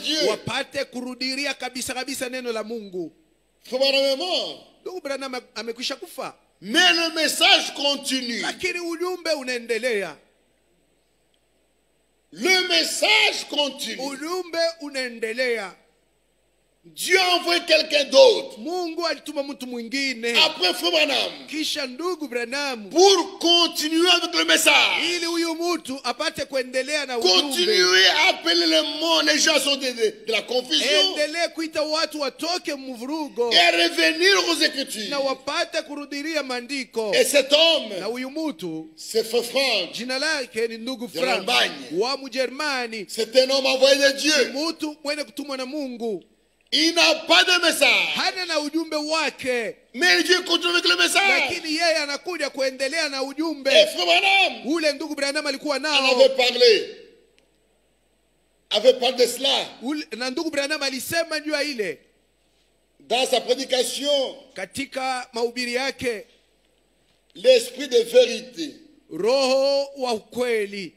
Dieu. wapate kurudiria kabisa kabisa neno la Mungu. Frère Branham est mort. Ndugu Branham amekwisha kufa, Mais le message continue. lakini ujumbe unaendelea. Le message continue. Ujumbe unaendelea. Dieu a envoyé quelqu'un d'autre. Mungu alituma mtu mwingine Après Frère Branham. kisha ndugu Branham, Pour continuer avec le message. ili huyu mtu apate kuendelea na ujumbe. Continuer à appeler le monde. Les gens sont de la confusion. Endelee kuita watu watoke mvurugo Et revenir aux Écritures. na wapate kurudiria maandiko. Et cet homme, Na huyu mtu c'est Frère Franck. jina lake ni ndugu De Frank l'Allemagne. wa Mjerumani, C'est un homme envoyé de Dieu. mtu mwenye kutumwa na Mungu. Il n'a pas de message. Hana na ujumbe wake, Mais Dieu continue avec le message. lakini yeye anakuja kuendelea na Et ujumbe Frère Branham ule ndugu Branham alikuwa en nao. avait parlé de cela Na ndugu Branham alisema juu ya ile dans sa prédication, katika mahubiri yake, l'esprit de vérité. roho wa ukweli.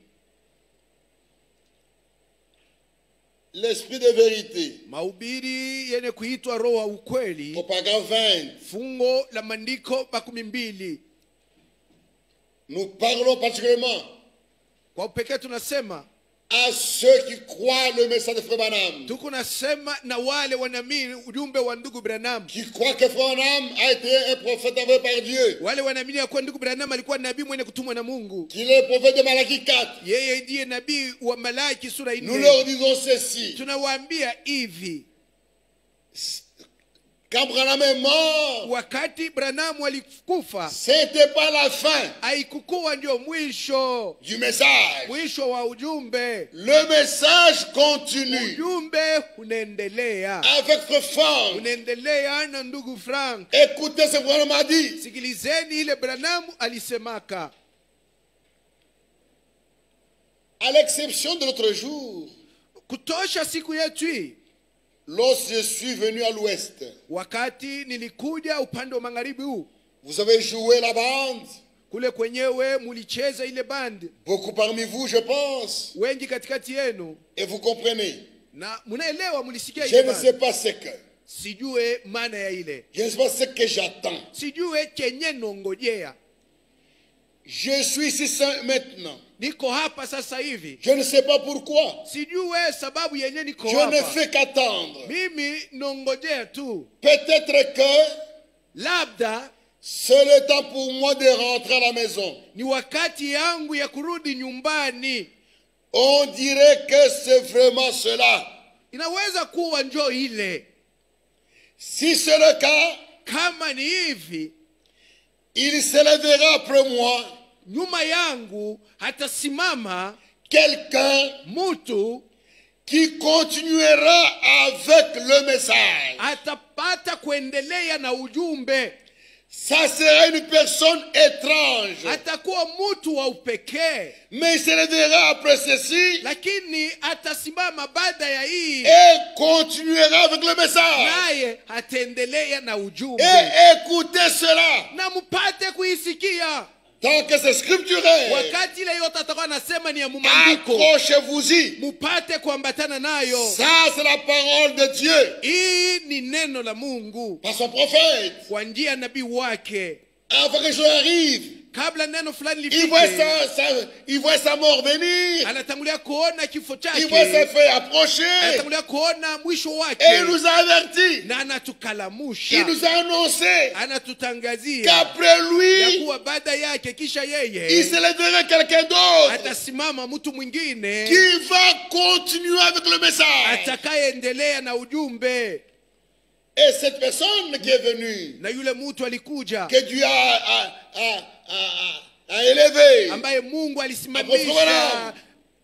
L'esprit de vérité. Mahubiri yenye kuitwa roho wa ukweli, Au paragraphe 20, fungo la maandiko 12. nous parlons particulièrement Kwa upekee tunasema à ceux qui croient le message de Frère Branham, tuko nasema na wale wanaamini ujumbe wa ndugu Branham, qui croient que Frère Branham a été un prophète envoyé par Dieu, wale wanaamini ya kuwa ndugu Branham alikuwa nabii mwenye kutumwa na Mungu. qu'il est le prophète de Malachie 4. Yeye ndiye nabii wa Malaki sura Nous 4. leur disons ceci. Tunawaambia hivi, Quand Branham est mort, wakati Branham alikufa c'était pas la fin haikukuwa ndio mwisho du message. mwisho wa ujumbe. Le message continue Ujumbe unaendelea, avec Frère Franck. unaendelea na ndugu Frank. Écoutez ce que Branham a dit. Sikilizeni ile Branham alisemaka. À l'exception de l'autre jour, Kutosha siku yetu hii, lorsque je suis venu à l'ouest, wakati nilikuja upande wa magharibi huu, vous avez joué la bande. kule kwenyewe mulicheza ile band, Beaucoup parmi vous, je pense. wengi katikati yenu, Et vous comprenez. na munaelewa, mulisikia Je ile ne sais band. pas ce que. Sijue maana ya ile, Je ne sais pas ce que j'attends. sijue chenye nongojea. Je suis ici maintenant. Niko hapa sasa hivi, Je ne sais pas pourquoi. sijue sababu yenye niko Je ne hapa. fais qu'attendre. Mimi nongojea tu, Peut-être que labda c'est le temps pour moi de rentrer à la maison. ni wakati yangu ya kurudi nyumbani. On dirait que c'est vraiment cela. Inaweza kuwa njo ile. Si c'est le cas, Kama ni hivi, il se lèvera après moi nyuma yangu hatasimama quelqu'un mtu qui continuera avec le message. atapata kuendelea na ujumbe. Ça sera une personne étrange. Atakuwa mtu wa upekee, Mais il se lèvera après ceci lakini atasimama baada ya hii, et continuera avec le message. naye ataendelea na ujumbe, Et écoutez cela. na mpate kuisikia. Tant que c'est scripturel, Wakati ile yote atakuwa anasema ni ya maandiko, accrochez-vous-y. mupate kuambatana nayo. Ça, c'est la parole de Dieu. Hii ni neno la Mungu Par son prophète. kwa njia ya nabii wake. Avant que les choses arrivent, Kabla neno fulani il voit lifike, il voit sa mort venir. anatangulia kuona kifo Il voit ses chake, faits approcher. anatangulia kuona mwisho wake, Et il nous a avertis. na Il anatukalamusha, nous a annoncé anatutangazia qu'après ya lui, kuwa baada yake, kisha il yeye se lèvera quelqu'un d'autre atasimama mtu mwingine qui va continuer avec le message. atakayeendelea na ujumbe. Et cette personne qui est venue, Na yule mtu alikuja que Dieu a élevé, ambaye Mungu Apostle alisimamisha, Branham.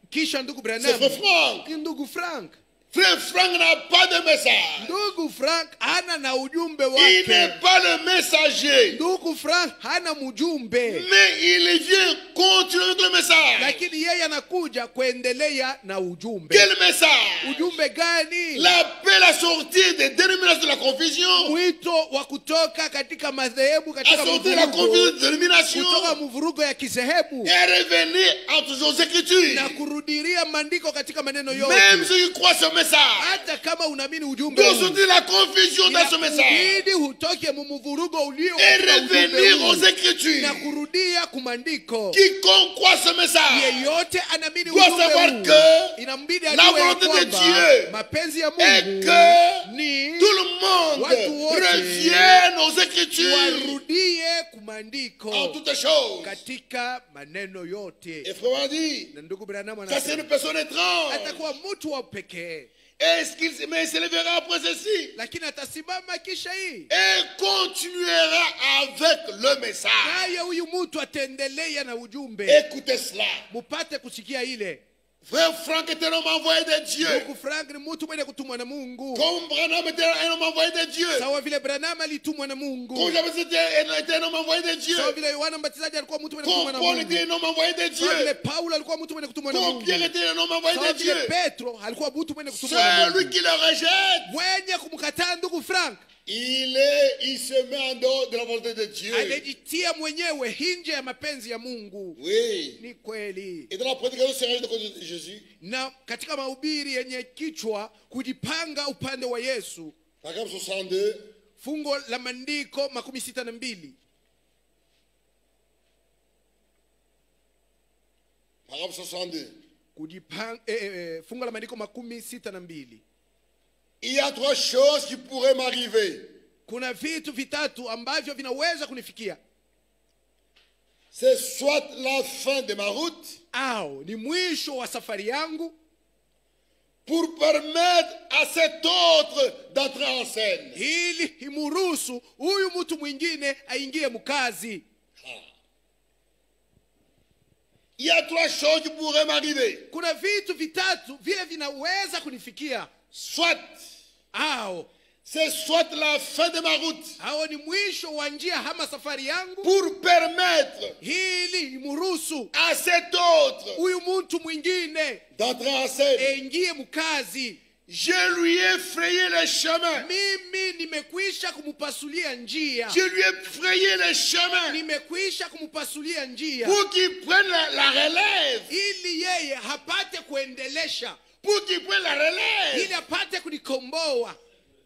kisha ndugu c'est Branham, Frère Franck. ni ndugu Frank. Frère Franck n'a pas de message. Ndugu Frank hana na ujumbe Il n'est wake. pas le messager. Ndugu Frank hana mjumbe, Mais il vient continuer avec le message. lakini yeye anakuja kuendelea na ujumbe. Quel message? Ujumbe gani? L'appel à sortir des dénominations de la confusion. Mwito wa kutoka katika madhehebu, À katika sortir de la confusion mvurugo, de dénomination. kutoka mvurugo ya kisehebu Et revenir entre aux Écritures. na kurudiria maandiko katika maneno Même yote. ceux qui croient ce message message, hata kama unaamini ujumbe doit huu, sortir la confusion dans ce message inakubidi utoke mumuvurugo ulio et katika ujumbe revenir huu aux Écritures. na kurudia kumandiko. Quiconque croit ce message Yeyote anaamini doit ujumbe savoir huu que inambidi la ajue ya volonté de kwamba Dieu mapenzi ya et Mungu que ni tout le monde watu wote revienne aux Écritures warudie en kumandiko toutes choses. katika maneno yote. Et frère a dit, Na ndugu Branham ça c'est anasema une personne étrange. atakuwa mtu wa pekee, Mais il se lèvera après ceci lakini atasimama kisha hii, et continuera avec le message. naye huyu mtu ataendelea na ujumbe. Écoutez cela. Mupate kusikia ile. Frère Franck était un homme envoyé de Dieu. Ndugu Frank ni mtu mwenye kutumwa na Mungu, Comme Branham était un homme envoyé de Dieu. sawa vile Branham alitumwa na Mungu, Comme Jean-Baptiste était un homme envoyé de Dieu. sawa vile Yohana Mbatizaji alikuwa mtu mwenye kutumwa Comme na Paul Mungu, était un homme envoyé de sawa vile Dieu. Paulo alikuwa mtu mwenye kutumwa na Comme Mungu, Pierre était un homme envoyé sawa de vile Dieu. Petro alikuwa mtu mwenye kutumwa na Celui Mungu. qui le rejette, Mwenye kumkataa ndugu Frank il se met en dehors de la volonté de Dieu. anajitia mwenyewe nje ya mapenzi ya Mungu. Oui. Ni kweli. Et dans la prédication sérieuse de Jésus, Na katika mahubiri yenye kichwa kujipanga upande wa Yesu, paragraphe 62, fungo la maandiko 62, paragraphe 62. kujipanga fungo la maandiko 62. Il y a trois choses qui pourraient m'arriver. Kuna vitu vitatu ambavyo vinaweza kunifikia. C'est soit la fin de ma route Au ni mwisho wa safari yangu, pour permettre à cet autre d'entrer en scène. ili imuruhusu huyu mtu mwingine aingie mkazi. Il y a trois choses qui pourraient m'arriver. Kuna vitu vitatu vile vinaweza kunifikia. Soit, Au c'est soit la fin de ma route ni mwisho wa njia ama safari yangu, pour permettre ili imuruhusu à cet autre huyu mtu mwingine d'entrer en scène. aingie mkazi. Je lui ai frayé le chemin. Mimi nimekwisha kumupasulia njia, Je lui ai frayé le chemin nimekwisha kumupasulia njia, pour qu'il prenne la relève. ili yeye hapate kuendelesha, Pour qu'il prenne la relève. ili apate kunikomboa.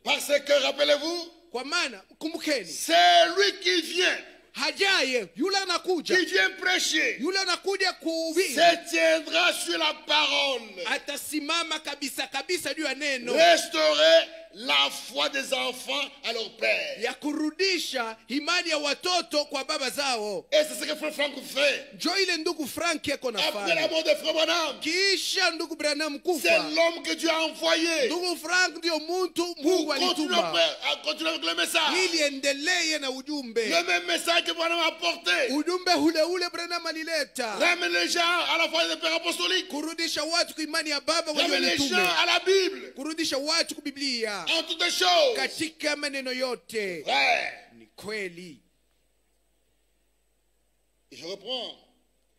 Parce que, rappelez-vous, Kwa maana kumbukeni, c'est lui qui vient, hajaye yule anakuja, qui vient prêcher, yule anakuja kuhubiri, se tiendra sur la parole, atasimama kabisa kabisa juu ya neno, restaurer la foi des enfants à leur père. ya kurudisha imani ya watoto kwa baba zao. Et c'est ce que Frère Franck fait. Njo ile ndugu Frank yako Après la nafanya. mort de Frère Branham, Kisha ndugu Branham c'est kufa, l'homme que Dieu a envoyé ndugu Frank ndio mtu pour Mungu continuer alituma à continuer avec le message. ili endelee na ujumbe, Le même message que Branham a porté. ujumbe ule Branham alileta, Ramène les gens à la foi des pères apostoliques. kurudisha watu kwa imani ya baba Ramène les gens waliotume, à la Bible. kurudisha watu kwa Biblia, En toutes choses. katika maneno yote. Frère, Ni kweli. je reprends.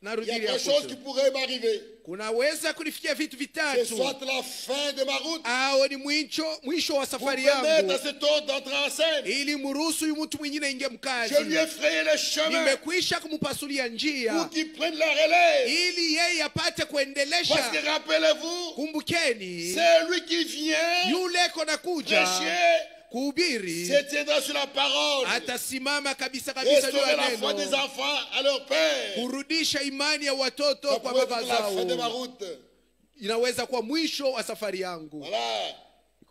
Il y a Narudia trois choses qui hapo, pourraient m'arriver. kunaweza kunifikia vitu C'est vitatu. soit la fin de ma route Ni mwisho wa pour safari permettre yangu, à cet autre d'entrer en scène. ili mruhusu huyu mtu mwingine aingie mkazi. Je lui ai frayé le chemin Nimekwisha kumupasulia pour njia, qu'il prenne la relève. ili yeye apate Parce kuendelesha. que rappelez-vous, Kumbukeni, c'est lui qui vient yule kona kuja prêcher, kuhubiri se tiendra sur la parole, atasimama kabisa kabisa juu restaurer ya la foi des neno, enfants à leur père. kurudisha imani ya watoto Ça kwa pourrait baba être la fin de ma zao. route. Inaweza kuwa mwisho wa safari yangu. Voilà.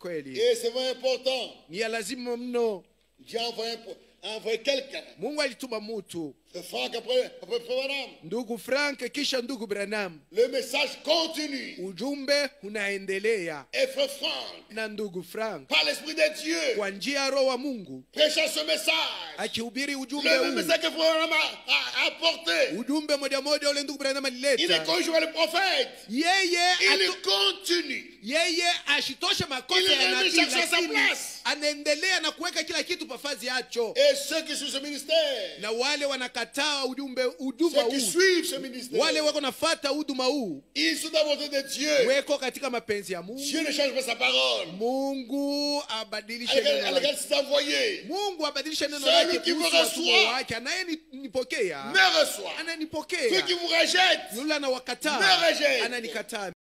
Kweli Et c'est vraiment important. ni ya lazima mno. Dieu a envoyé quelqu'un. Mungu alituma mtu, C'est Franck après Frère Branham. ndugu Frank kisha ndugu Branham. Le message continue. Ujumbe unaendelea, Et Frère Franck, na ndugu Frank par l'Esprit de Dieu, kwa njia ya Roho wa Mungu prêchant ce message. akihubiri ujumbe Le même huu, message que Frère Branham a apporté. ujumbe moja moja ule ndugu Branham Il est alileta. conjoint le prophète. Yeye Il continue. yeye ashitoshe makosa Il ya remet nabii, chaque chose à sa lakini place. anaendelea na kuweka kila kitu pafazi yacho. Et ceux qui suivent ce ministère, Na wale wanakataa huduma ceux qui huu, suivent ce ministère, wale wako nafata huduma huu, ils sont dans la volonté de Dieu. weko katika mapenzi ya Mungu. Dieu ne change pas sa parole. Mungu abadilishe À neno l'égard lake. de ses envoyés, Mungu abadilishe neno Celui lake qui vous kuhusu watumwa reçoit, wake. Anayenipokea me reçoit. Ceux ananipokea, qui vous rejettent, yule anawakataa me rejette. ananikataa.